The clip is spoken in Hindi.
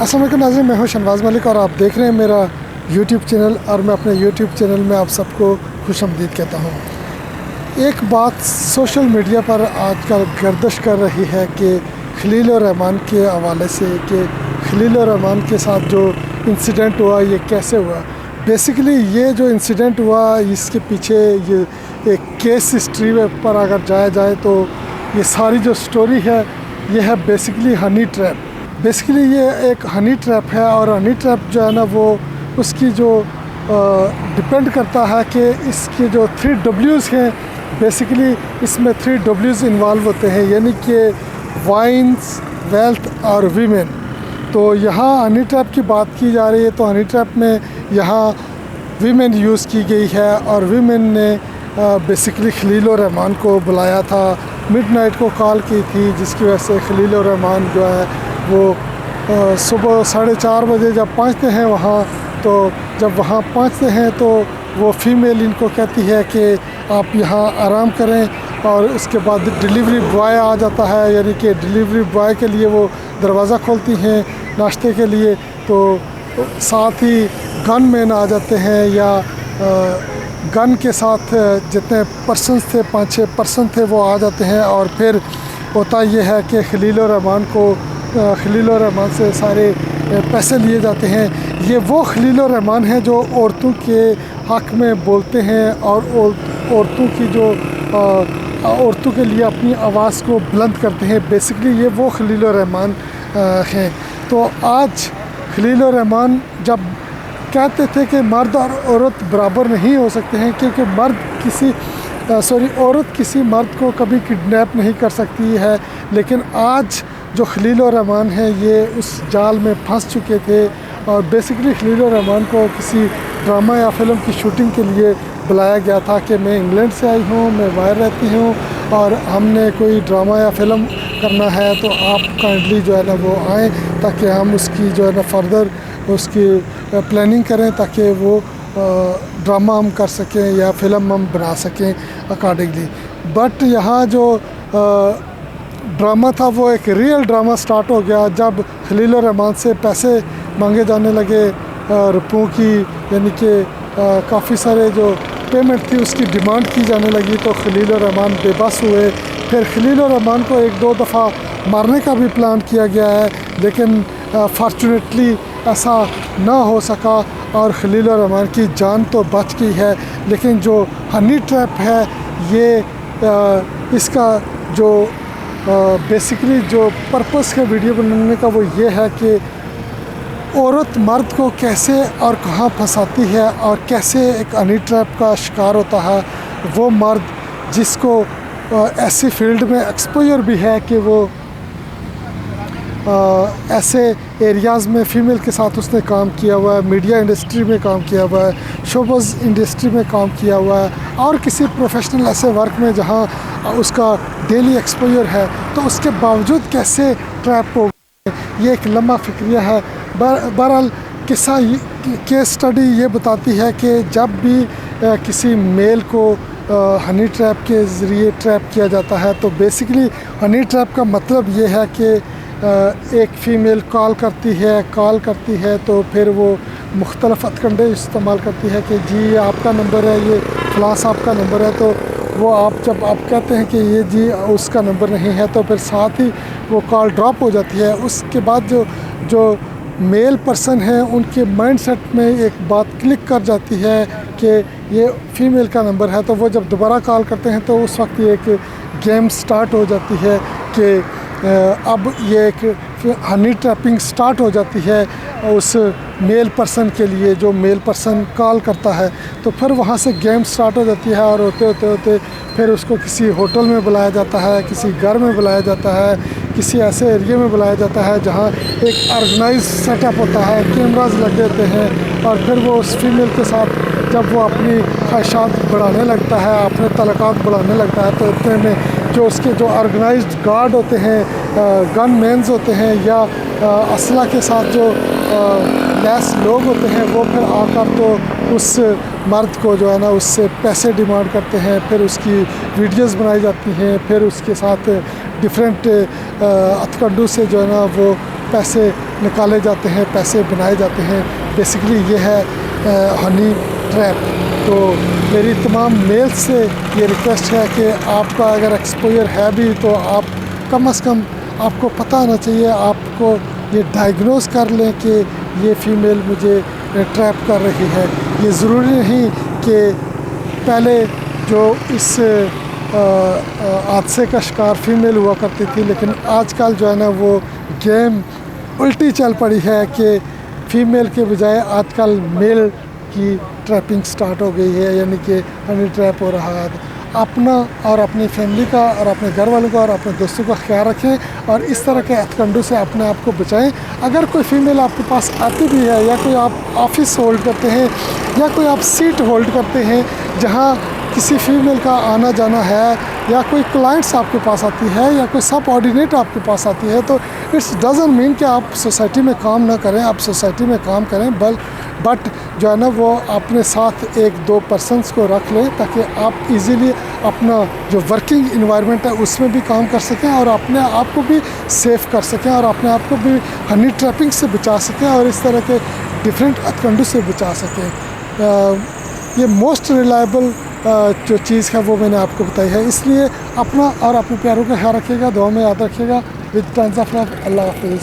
अस्सलाम वालेकुम नाज़रीन, मैं हूं शहनवाज़ मलिक और आप देख रहे हैं मेरा यूट्यूब चैनल। और मैं अपने यूट्यूब चैनल में आप सबको खुशामदीद कहता हूं। एक बात सोशल मीडिया पर आजकल गर्दिश कर रही है कि खलील-उर-रहमान के हवाले से कि खलील-उर-रहमान के साथ जो इंसिडेंट हुआ ये कैसे हुआ। बेसिकली ये जो इंसिडेंट हुआ इसके पीछे ये एक केस हिस्ट्री पर अगर जाया जाए तो ये सारी जो स्टोरी है ये है बेसिकली हनी ट्रैप। बेसिकली ये एक हनी ट्रैप है और हनी ट्रैप जो है ना वो उसकी जो डिपेंड करता है कि इसके जो 3 W's हैं, बेसिकली इसमें 3 W's इन्वॉल्व होते हैं, यानी कि वाइन्स, वेल्थ और वीमेन। तो यहाँ हनी ट्रैप की बात की जा रही है तो हनी ट्रैप में यहाँ वीमेन यूज़ की गई है और वीमेन ने बेसिकली खलील-उर-रहमान को बुलाया था, मिडनाइट को कॉल की थी, जिसकी वजह से खलील-उर-रहमान जो है वो सुबह 4:30 बजे जब पहुँचते हैं वहाँ, तो जब वहाँ पहुँचते हैं तो वो फ़ीमेल इनको कहती है कि आप यहाँ आराम करें और उसके बाद डिलीवरी बॉय आ जाता है, यानी कि डिलीवरी बॉय के लिए वो दरवाज़ा खोलती हैं नाश्ते के लिए। तो साथ ही गन मैन आ जाते हैं या गन के साथ जितने पर्सन्स थे 5-6 पर्सन थे वो आ जाते हैं। और फिर होता ये है कि खलील-उर-रहमान से सारे पैसे लिए जाते हैं। ये वो खलील-उर-रहमान है जो औरतों के हक़ में बोलते हैं और औरतों की जो औरतों के लिए अपनी आवाज़ को बुलंद करते हैं। बेसिकली ये वो खलील-उर-रहमान हैं। तो आज खलील-उर-रहमान जब कहते थे कि मर्द और औरत बराबर नहीं हो सकते हैं, क्योंकि औरत किसी मर्द को कभी किडनैप नहीं कर सकती है, लेकिन आज जो खलील-उर-रहमान है ये उस जाल में फंस चुके थे। और बेसिकली खलील-उर-रहमान को किसी ड्रामा या फिल्म की शूटिंग के लिए बुलाया गया था कि मैं इंग्लैंड से आई हूँ, मैं बाहर रहती हूँ और हमने कोई ड्रामा या फिल्म करना है तो आप काइंडली जो है ना वो आएँ ताकि हम उसकी जो है ना फर्दर उसकी प्लानिंग करें, ताकि वो ड्रामा हम कर सकें या फिल्म हम बना सकें अकॉर्डिंगली। बट यहाँ जो ड्रामा था वो एक रियल ड्रामा स्टार्ट हो गया जब खलील-उर-रहमान से पैसे मांगे जाने लगे रुपयों की, यानी कि काफ़ी सारे जो पेमेंट थी उसकी डिमांड की जाने लगी। तो खलील-उर-रहमान बेबस हुए। फिर खलील-उर-रहमान को 1-2 दफ़ा मारने का भी प्लान किया गया है, लेकिन फॉर्चुनेटली ऐसा ना हो सका और खलील-उर-रहमान की जान तो बच गई है। लेकिन जो हनी ट्रैप है ये इसका जो बेसिकली जो पर्पस है वीडियो बनाने का वो ये है कि औरत मर्द को कैसे और कहाँ फंसाती है और कैसे एक हनी ट्रैप का शिकार होता है वो मर्द, जिसको ऐसी फील्ड में एक्सपोजर भी है कि वो ऐसे एरियाज़ में फ़ीमेल के साथ उसने काम किया हुआ है, मीडिया इंडस्ट्री में काम किया हुआ है, शोबिज़ इंडस्ट्री में काम किया हुआ है और किसी प्रोफेशनल ऐसे वर्क में जहां उसका डेली एक्सपोजर है, तो उसके बावजूद कैसे ट्रैप हो गए, ये एक लम्बा फिक्रिया है। बहरहाल किस्सा केस स्टडी ये बताती है कि जब भी किसी मेल को हनी ट्रैप के ज़रिए ट्रैप किया जाता है तो बेसिकली हनी ट्रैप का मतलब ये है कि एक फ़ीमेल कॉल करती है तो फिर वो मुख्तलिफ़ हथकंडे इस्तेमाल करती है कि जी आपका नंबर है, ये फ़लाँ साहब का नंबर है। तो वो जब आप कहते हैं कि ये जी उसका नंबर नहीं है तो फिर साथ ही वो कॉल ड्रॉप हो जाती है। उसके बाद जो मेल पर्सन है उनके माइंडसेट में एक बात क्लिक कर जाती है कि ये फ़ीमेल का नंबर है, तो वो जब दोबारा कॉल करते हैं तो उस वक्त ये एक गेम स्टार्ट हो जाती है कि अब ये एक हनी ट्रैपिंग स्टार्ट हो जाती है उस मेल पर्सन के लिए जो मेल पर्सन कॉल करता है। तो फिर वहाँ से गेम स्टार्ट हो जाती है और होते फिर उसको किसी होटल में बुलाया जाता है, किसी घर में बुलाया जाता है, किसी ऐसे एरिया में बुलाया जाता है जहाँ एक ऑर्गेनाइज सेटअप होता है, कैमरास लगे होते हैं और फिर वो उस फीमेल के साथ जब वो अपनी ख्वाहिशात बढ़ाने लगता है, अपने तलक़ात बढ़ाने लगता है, तो इतने में जो उसके जो ऑर्गेनाइज्ड गार्ड होते हैं, गन मैन्स होते हैं या असला के साथ जो लैस लोग होते हैं वो फिर आकर तो उस मर्द को जो है ना उससे पैसे डिमांड करते हैं। फिर उसकी वीडियोस बनाई जाती हैं, फिर उसके साथ डिफरेंट हथकंडों से जो है ना वो पैसे निकाले जाते हैं, पैसे बनाए जाते हैं। बेसिकली ये है हनी ट्रैप। तो मेरी तमाम मेल्स से ये रिक्वेस्ट है कि आपका अगर एक्सपोजर है भी तो आप कम से कम आपको पता होना चाहिए, आपको ये डायग्नोज कर लें कि ये फ़ीमेल मुझे ट्रैप कर रही है। ये ज़रूरी नहीं कि पहले जो इस हादसे का शिकार फीमेल हुआ करती थी, लेकिन आजकल जो है ना वो गेम उल्टी चल पड़ी है कि फ़ीमेल के बजाय आजकल मेल की ट्रैपिंग स्टार्ट हो गई है, यानी कि हनी ट्रैप हो रहा है। अपना और अपनी फैमिली का और अपने घर वालों का और अपने दोस्तों का ख्याल रखें और इस तरह के हथकंडों से अपने आप को बचाएं। अगर कोई फ़ीमेल आपके पास आती भी है, या कोई आप ऑफिस होल्ड करते हैं, या कोई आप सीट होल्ड करते हैं जहां किसी फीमेल का आना जाना है, या कोई क्लाइंट्स आपके पास आती है, या कोई सब ऑर्डिनेट आपके पास आती है, तो इट्स डजंट मीन कि आप सोसाइटी में काम ना करें। आप सोसाइटी में काम करें, बट जो है ना वो अपने साथ एक दो पर्सनस को रख लें ताकि आप इजीली अपना जो वर्किंग इन्वायरमेंट है उसमें भी काम कर सकें और अपने आप को भी सेफ कर सकें और अपने आप को भी हनी ट्रैपिंग से बचा सकें और इस तरह के डिफरेंट हथकंडों से बचा सकें। ये मोस्ट रिलायबल जो चीज़ है वो मैंने आपको बताई है। इसलिए अपना और अपने प्यारों का ख्याल रखिएगा, दुआ में याद रखिएगा। विद टन्स ऑफ लव, अल्लाह हाफिज़।